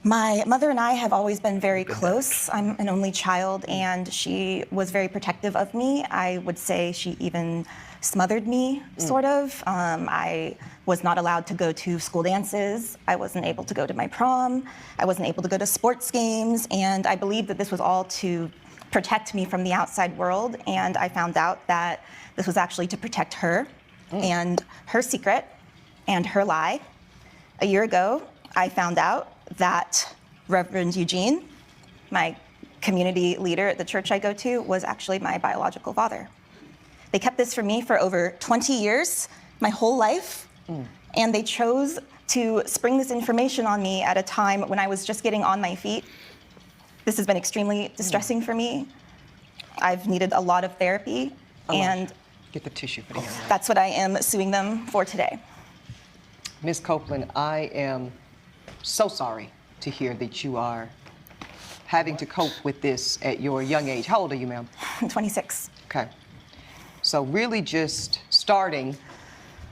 My mother and I have always been very close. I'm an only child, and she was very protective of me. I would say she even smothered me, sort of. I was not allowed to go to school dances. I wasn't able to go to my prom. I wasn't able to go to sports games, and I believed that this was all to protect me from the outside world, and I found out that this was actually to protect her and her secret and her lie. A year ago, I found out that Reverend Eugene, my community leader at the church I go to, was actually my biological father. They kept this from me for over 20 years, my whole life, and they chose to spring this information on me at a time when I was just getting on my feet. This has been extremely distressing for me. I've needed a lot of therapy, and get the tissue for the that's what I am suing them for today. Ms. Copeland, I am so sorry to hear that you are having to cope with this at your young age. How old are you, ma'am? I'm 26. Okay. So really just starting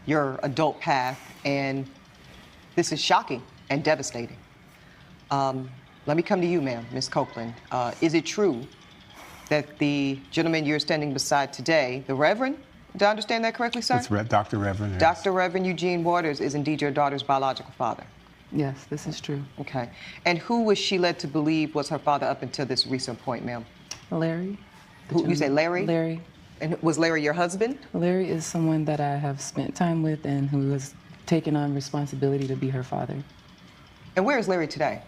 your adult path, and this is shocking and devastating. Let me come to you, ma'am, Ms. Copeland. Is it true that the gentleman you're standing beside today, the Reverend, did I understand that correctly, sir? It's Dr. Reverend. Yes. Dr. Reverend Eugene Waters is indeed your daughter's biological father? Yes, this is true. Okay. And who was she led to believe was her father up until this recent point, ma'am? Larry. Who, you say Larry? Larry. And was Larry your husband? Larry is someone that I have spent time with and who has taken on responsibility to be her father. And where is Larry today?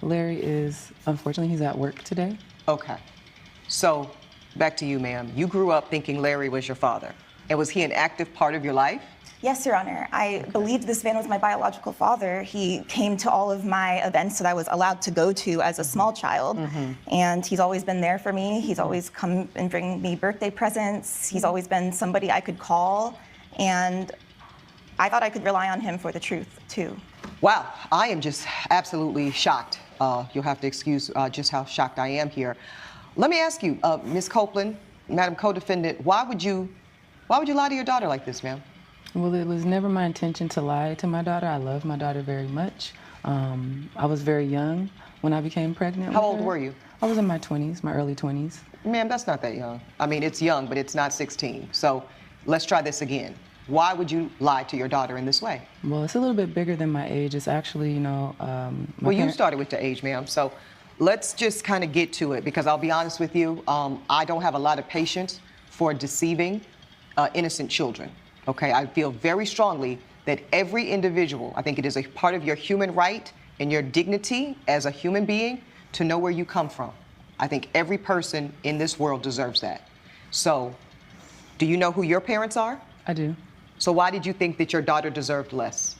Larry is, unfortunately, he's at work today. Okay. So, back to you, ma'am. You grew up thinking Larry was your father. And was he an active part of your life? Yes, Your Honor. I believed this man was my biological father. He came to all of my events that I was allowed to go to as a small child. And he's always been there for me. He's always come and bring me birthday presents. He's always been somebody I could call. And I thought I could rely on him for the truth, too. Wow, I am just absolutely shocked. You'll have to excuse just how shocked I am here. Let me ask you, Ms. Copeland, Madam Co-Defendant, why would you lie to your daughter like this, ma'am? Well, it was never my intention to lie to my daughter. I love my daughter very much. I was very young when I became pregnant. How old were you? I was in my 20s, my early 20s. Ma'am, that's not that young. I mean, it's young, but it's not 16. So let's try this again. Why would you lie to your daughter in this way? Well, it's a little bit bigger than my age. It's actually, you know, well, you started with the age, ma'am. So let's just kind of get to it, because I'll be honest with you, I don't have a lot of patience for deceiving innocent children. Okay, I feel very strongly that every individual, I think it is a part of your human right and your dignity as a human being to know where you come from. I think every person in this world deserves that. So, do you know who your parents are? I do. So why did you think that your daughter deserved less?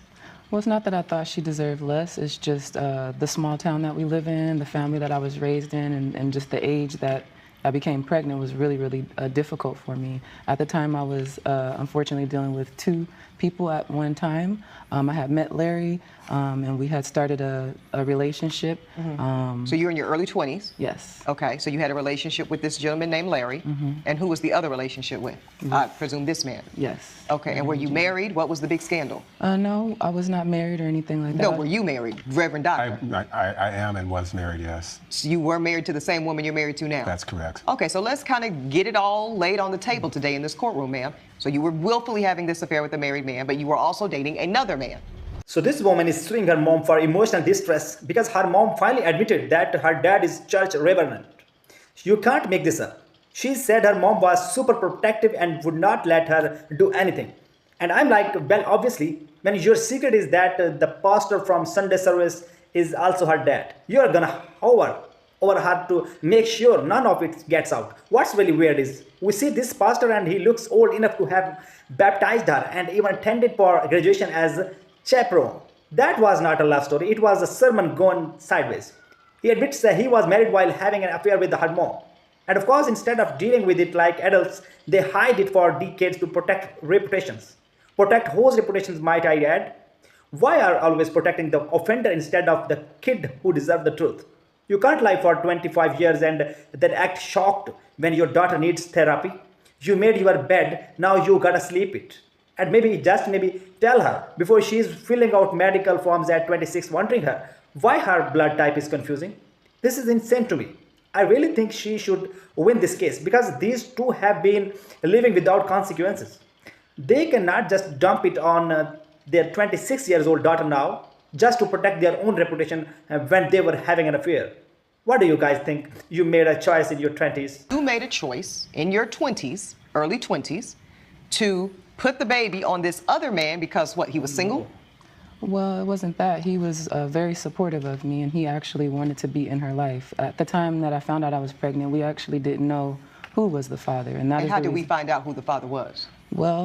Well, it's not that I thought she deserved less. It's just the small town that we live in, the family that I was raised in, and just the age that I became pregnant was really, really difficult for me. At the time, I was unfortunately dealing with two people at one time. I had met Larry, and we had started a relationship. So you're in your early 20s? Yes. Okay, so you had a relationship with this gentleman named Larry. And who was the other relationship with? I presume this man? Yes. Okay, and were you married? What was the big scandal? No, I was not married or anything like that. No, were you married, Reverend Doctor? I am and was married, yes. So you were married to the same woman you're married to now? That's correct. Okay, so let's kind of get it all laid on the table today in this courtroom, ma'am. So you were willfully having this affair with a married man, but you were also dating another man. So this woman is suing her mom for emotional distress because her mom finally admitted that her dad is church reverend. You can't make this up. She said her mom was super protective and would not let her do anything. And I'm like, well, obviously, when your secret is that the pastor from Sunday service is also her dad, you're gonna hover over her to make sure none of it gets out. What's really weird is we see this pastor and he looks old enough to have baptized her and even attended for graduation as chaperone. That was not a love story. It was a sermon gone sideways. He admits that he was married while having an affair with her mom. And of course, instead of dealing with it like adults, they hide it for decades to protect reputations. Protect whose reputations, might I add? Why are always protecting the offender instead of the kid who deserves the truth? You can't lie for 25 years and then act shocked when your daughter needs therapy. You made your bed, now you gotta sleep it. And maybe, just maybe, tell her before she's filling out medical forms at 26, wondering her, Why her blood type is confusing? This is insane to me. I really think she should win this case because these two have been living without consequences. They cannot just dump it on their 26 years old daughter now just to protect their own reputation when they were having an affair. What do you guys think? You made a choice in your 20s. You made a choice in your 20s, early 20s, to put the baby on this other man because what, he was single? Well, it wasn't that. He was very supportive of me, and he actually wanted to be in her life. At the time that I found out I was pregnant, we actually didn't know who was the father. And how did we find out who the father was? Well,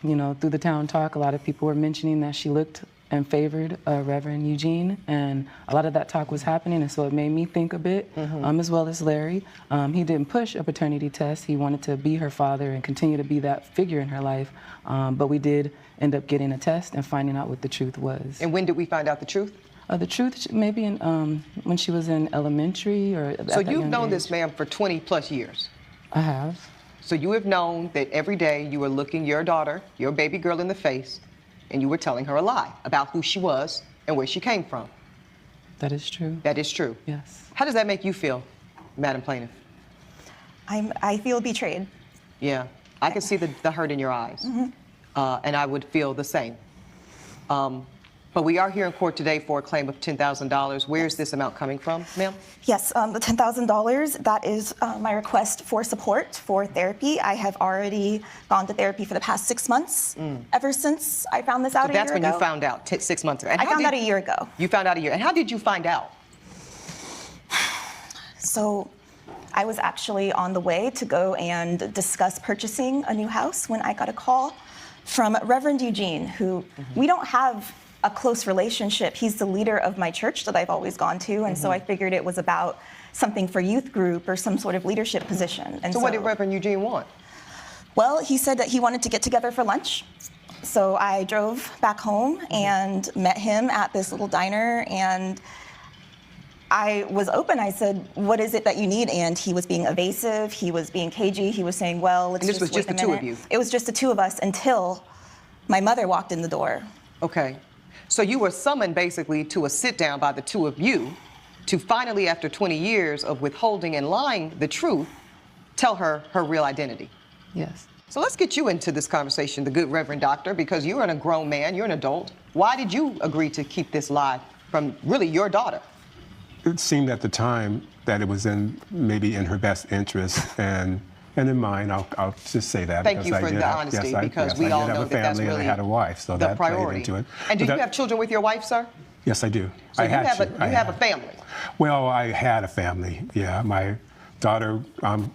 you know, through the town talk, a lot of people were mentioning that she looked and favored Reverend Eugene, and a lot of that talk was happening, and so it made me think a bit, as well as Larry. He didn't push a paternity test. He wanted to be her father and continue to be that figure in her life, but we did end up getting a test and finding out what the truth was. And when did we find out the truth? The truth, maybe when she was in elementary or at So that you've young known age. this man for 20 plus years. I have. So you have known that every day you were looking your daughter, your baby girl, in the face, and you were telling her a lie about who she was and where she came from. That is true. That is true. Yes. How does that make you feel, Madam Plaintiff? I feel betrayed. Yeah, I can see the hurt in your eyes, and I would feel the same. But we are here in court today for a claim of $10,000. Where is this amount coming from, ma'am? Yes, the $10,000, that is my request for support for therapy. I have already gone to therapy for the past 6 months, ever since I found this out a year ago. That's when you found out, 6 months ago. And I found out a year ago. You found out a year. And how did you find out? So I was actually on the way to go and discuss purchasing a new house when I got a call from Reverend Eugene, who we don't have a close relationship. He's the leader of my church that I've always gone to, and so I figured it was about something for youth group or some sort of leadership position. And so what did Reverend Eugene want? Well, he said that he wanted to get together for lunch. So I drove back home and met him at this little diner, and I was open. I said, what is it that you need? And he was being evasive. He was being cagey. He was saying, well, let's And this just was just wait the a two minute. of you? It was just the two of us until my mother walked in the door. Okay. So you were summoned basically to a sit down by the two of you to finally, after 20 years of withholding and lying the truth, tell her her real identity. Yes. So let's get you into this conversation, the good Reverend Doctor, because you're a grown man, you're an adult. Why did you agree to keep this lie from really your daughter? It seemed at the time that it was maybe in her best interest and in mine. I'll just say that. Thank you because for I did the have- honesty, yes, because yes, we I all did know have a that that's family really and I had a wife, so the that priority. played into it. And do But you have children with your wife, sir? Yes, I do. So I you had have, to. you have a family. Well, I had a family. Yeah, my daughter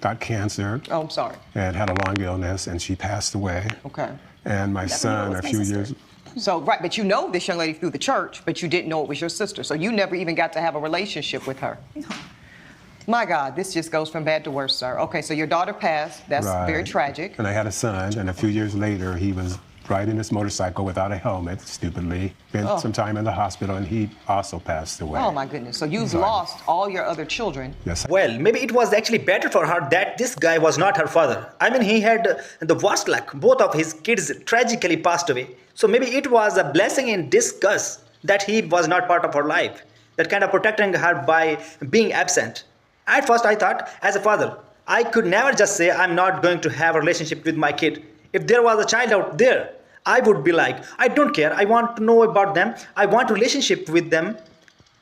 got cancer Oh, I'm sorry. and had a long illness, and she passed away. Okay. And my knew it son, was a my few sister. years. So, right, but you know this young lady through the church, but you didn't know it was your sister. So you never even got to have a relationship with her. My God, this just goes from bad to worse, sir. Okay, so your daughter passed. That's very Right. tragic. And I had a son, and a few years later, he was riding his motorcycle without a helmet, stupidly. Spent some time in the hospital, and he also passed away. Oh, my goodness. So you've So I- lost all your other children. Yes. Well, maybe it was actually better for her that this guy was not her father. I mean, he had the worst luck. Both of his kids tragically passed away. So maybe it was a blessing in disguise that he was not part of her life, that kind of protecting her by being absent. At first, I thought, as a father, I could never just say, I'm not going to have a relationship with my kid. If there was a child out there, I would be like, I don't care. I want to know about them. I want a relationship with them.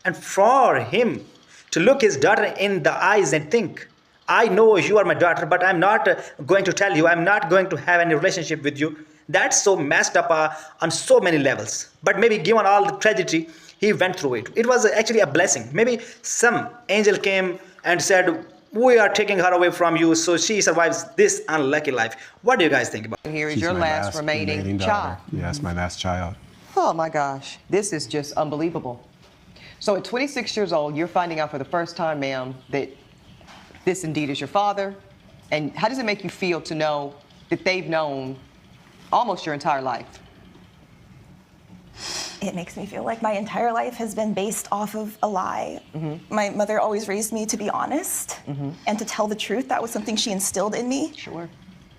And for him to look his daughter in the eyes and think, I know you are my daughter, but I'm not going to tell you. I'm not going to have any relationship with you. That's so messed up on so many levels. But maybe given all the tragedy, he went through it. It was actually a blessing. Maybe some angel came and said, we are taking her away from you, so she survives this unlucky life. What do you guys think about it? Here is She's your my last remaining daughter. child. Yes, my last child. Oh, my gosh. This is just unbelievable. So at 26 years old, you're finding out for the first time, ma'am, that this indeed is your father. And how does it make you feel to know that they've known almost your entire life? It makes me feel like my entire life has been based off of a lie. My mother always raised me to be honest and to tell the truth. That was something she instilled in me. Sure.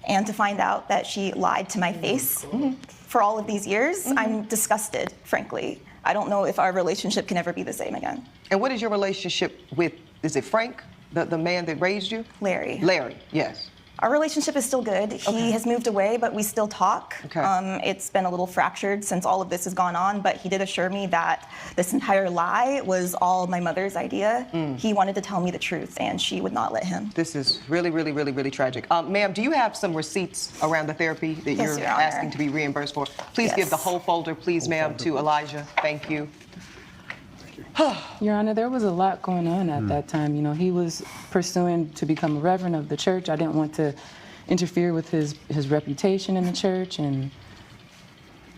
And to find out that she lied to my face for all of these years, I'm disgusted, frankly. I don't know if our relationship can ever be the same again. And what is your relationship with, is it Frank, the man that raised you? Larry. Larry, yes. Our relationship is still good. He has moved away, but we still talk. Okay. It's been a little fractured since all of this has gone on, but he did assure me that this entire lie was all my mother's idea. He wanted to tell me the truth, and she would not let him. This is really, really, really, really tragic. Ma'am, do you have some receipts around the therapy that Yes, you're Your Honor. asking to be reimbursed for? Please give the Yes. whole folder, please, ma'am, to Elijah. Thank you. Your Honor, there was a lot going on at that time. You know, he was pursuing to become a reverend of the church. I didn't want to interfere with his reputation in the church, and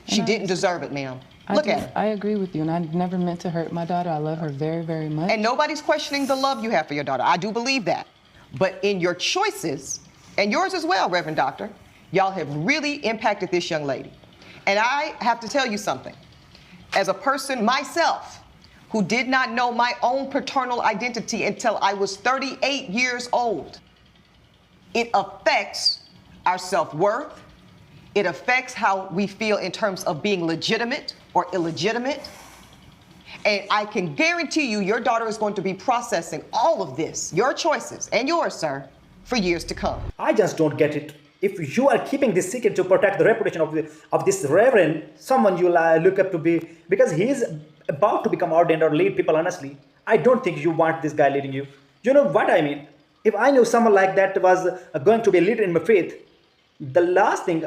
She didn't deserve it, ma'am. Look at her. I agree with you, and I never meant to hurt my daughter. I love her very, very much. And nobody's questioning the love you have for your daughter. I do believe that. But in your choices, and yours as well, Reverend Doctor, y'all have really impacted this young lady. And I have to tell you something. As a person myself, who did not know my own paternal identity until I was 38 years old, it affects our self-worth. It affects how we feel in terms of being legitimate or illegitimate. And I can guarantee you your daughter is going to be processing all of this, your choices and yours, sir, for years to come. I just don't get it. If you are keeping this secret to protect the reputation of this reverend, someone you look up to be, because he is about to become ordained or lead people honestly, I don't think you want this guy leading you. You know what I mean? If I knew someone like that was going to be a leader in my faith, the last thing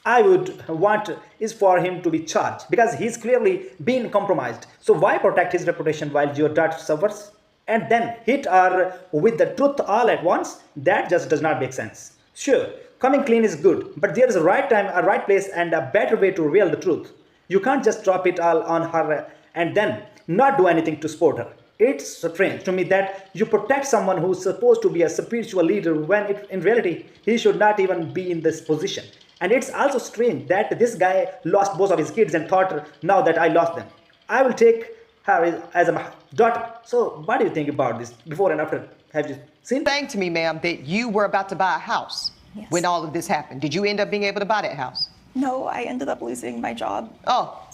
I would want is for him to be charged, because he's clearly been compromised. So why protect his reputation while your daughter suffers? And then hit her with the truth all at once? That just does not make sense. Sure, coming clean is good, but there is a right time, a right place, and a better way to reveal the truth. You can't just drop it all on her and then not do anything to support her. It's strange to me that you protect someone who's supposed to be a spiritual leader when in reality he should not even be in this position. And it's also strange that this guy lost both of his kids and thought, now that I lost them, I will take her as a daughter. So what do you think about this before and after? Have you seen? Saying to me, ma'am, that you were about to buy a house Yes. when all of this happened. Did you end up being able to buy that house? No, I ended up losing my job. Oh,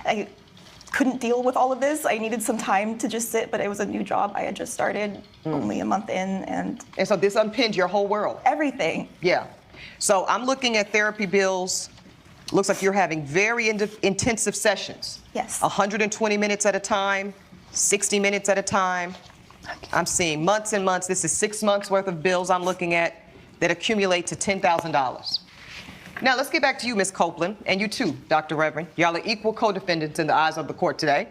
I couldn't deal with all of this. I needed some time to just sit, but it was a new job. I had just started only a month in, and so this unpinned your whole world. everything. Yeah. So I'm looking at therapy bills. Looks like you're having very intensive sessions. Yes. 120 minutes at a time, 60 minutes at a time. I'm seeing months and months. This is 6 months worth of bills I'm looking at that accumulate to $10,000. Now let's get back to you, Ms. Copeland, and you too, Dr. Reverend. Y'all are equal co-defendants in the eyes of the court today.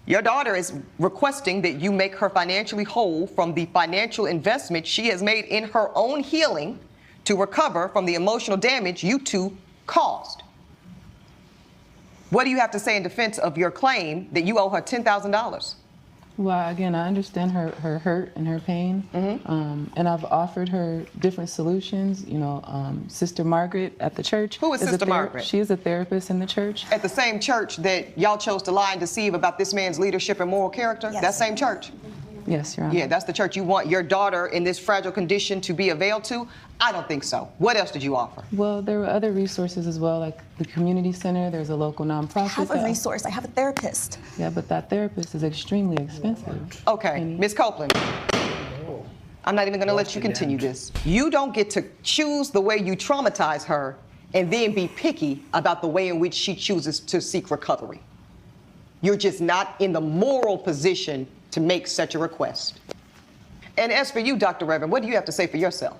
Your daughter is requesting that you make her financially whole from the financial investment she has made in her own healing to recover from the emotional damage you two caused. What do you have to say in defense of your claim that you owe her $10,000? Well, again, I understand her hurt and her pain, and I've offered her different solutions. You know, Sister Margaret at the church. Who is a Sister Margaret? She is a therapist in the church. At the same church that y'all chose to lie and deceive about this man's leadership and moral character? Yes. That same church? Yes, Your Honor. Yeah, that's the church you want your daughter in this fragile condition to be availed to? I don't think so. What else did you offer? Well, there were other resources as well, like the community center. There's a local nonprofit. I have a resource. I have a therapist. Yeah, but that therapist is extremely expensive. Okay, Ms. Copeland. I'm not even going to let you continue this. You don't get to choose the way you traumatize her and then be picky about the way in which she chooses to seek recovery. You're just not in the moral position to make such a request. And as for you, Dr. Reverend, what do you have to say for yourself?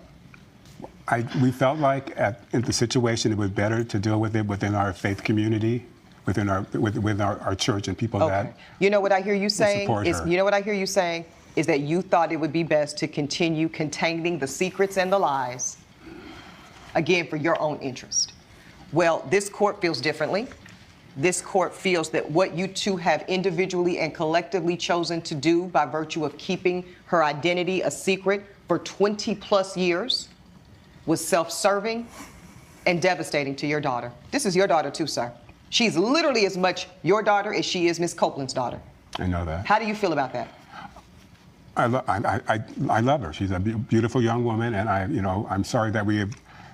We felt like in the situation it was better to deal with it within our faith community, within our church and people that. You know what I hear you saying support is, her. you know what I hear you saying is that you thought it would be best to continue containing the secrets and the lies, again, for your own interest. Well, this court feels differently. This court feels that what you two have individually and collectively chosen to do by virtue of keeping her identity a secret for 20 plus years was self-serving and devastating to your daughter. This is your daughter too, sir. She's literally as much your daughter as she is Miss Copeland's daughter. I know that. How do you feel about that? I love her. She's a beautiful young woman, and I'm sorry that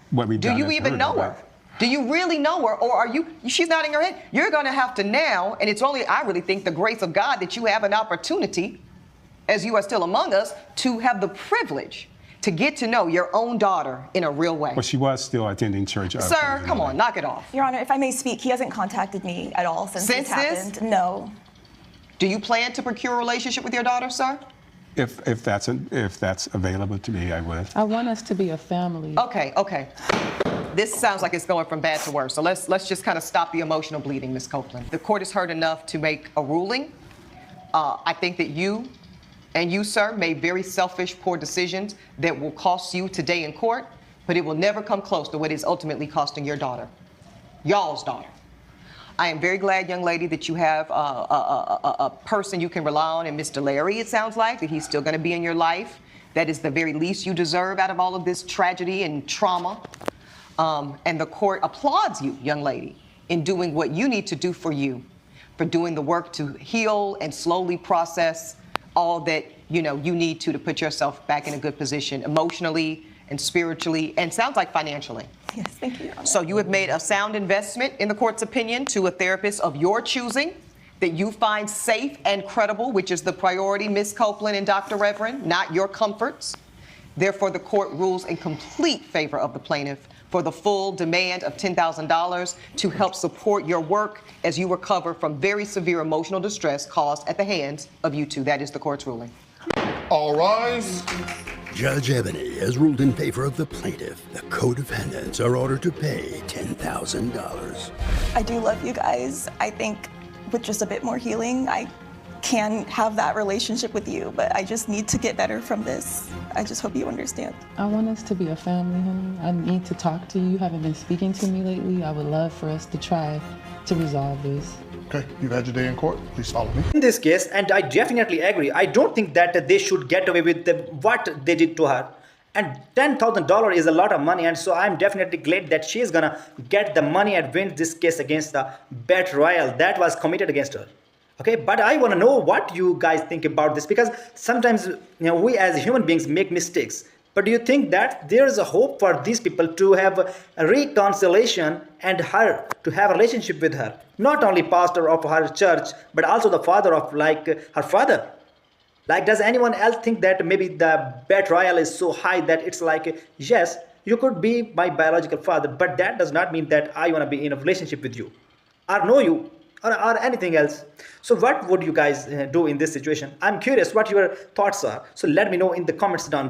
what we've Do done. you has even hurt know her? Do you really know her, or are you? She's nodding her head. You're going to have to now, and it's only, I really think, the grace of God that you have an opportunity, as you are still among us, to have the privilege to get to know your own daughter in a real way. Well, she was still attending church. Sir, come on, knock it off. Your Honor, if I may speak, he hasn't contacted me at all since Since this happened. this? No. Do you plan to procure a relationship with your daughter, sir? If that's available to me, I would. I want us to be a family. Okay. This sounds like it's going from bad to worse. So let's just kind of stop the emotional bleeding, Ms. Copeland. The court has heard enough to make a ruling. I think that you, sir, made very selfish, poor decisions that will cost you today in court, but it will never come close to what is ultimately costing your daughter, y'all's daughter. I am very glad, young lady, that you have a person you can rely on in Mr. Larry, it sounds like, that he's still going to be in your life. That is the very least you deserve out of all of this tragedy and trauma. And the court applauds you, young lady, in doing what you need to do for you, for doing the work to heal and slowly process all that you need to put yourself back in a good position emotionally and spiritually, and sounds like financially. Yes, thank you, Your Honor. So you have made a sound investment, in the court's opinion, to a therapist of your choosing that you find safe and credible, which is the priority, Ms. Copeland and Dr. Reverend, not your comforts. Therefore, the court rules in complete favor of the plaintiff for the full demand of $10,000 to help support your work as you recover from very severe emotional distress caused at the hands of you two. That is the court's ruling. All rise. Judge Ebony has ruled in favor of the plaintiff. The co-defendants are ordered to pay $10,000. I do love you guys. I think with just a bit more healing, I can have that relationship with you, but I just need to get better from this. I just hope you understand. I want us to be a family, honey. I need to talk to you. You haven't been speaking to me lately. I would love for us to try to resolve this. Okay, you've had your day in court. Please follow me. In this case, and I definitely agree, I don't think that they should get away with what they did to her. And $10,000 is a lot of money, and so I'm definitely glad that she is gonna get the money and win this case against the betrayal that was committed against her. Okay, but I want to know what you guys think about this, because sometimes we as human beings make mistakes. But do you think that there is a hope for these people to have a reconciliation and her to have a relationship with her? Not only pastor of her church, but also the father of her father. Like, does anyone else think that maybe the betrayal is so high that it's like, yes, you could be my biological father, but that does not mean that I want to be in a relationship with you or know you or anything else. So what would you guys do in this situation? I'm curious what your thoughts are. So let me know in the comments down below.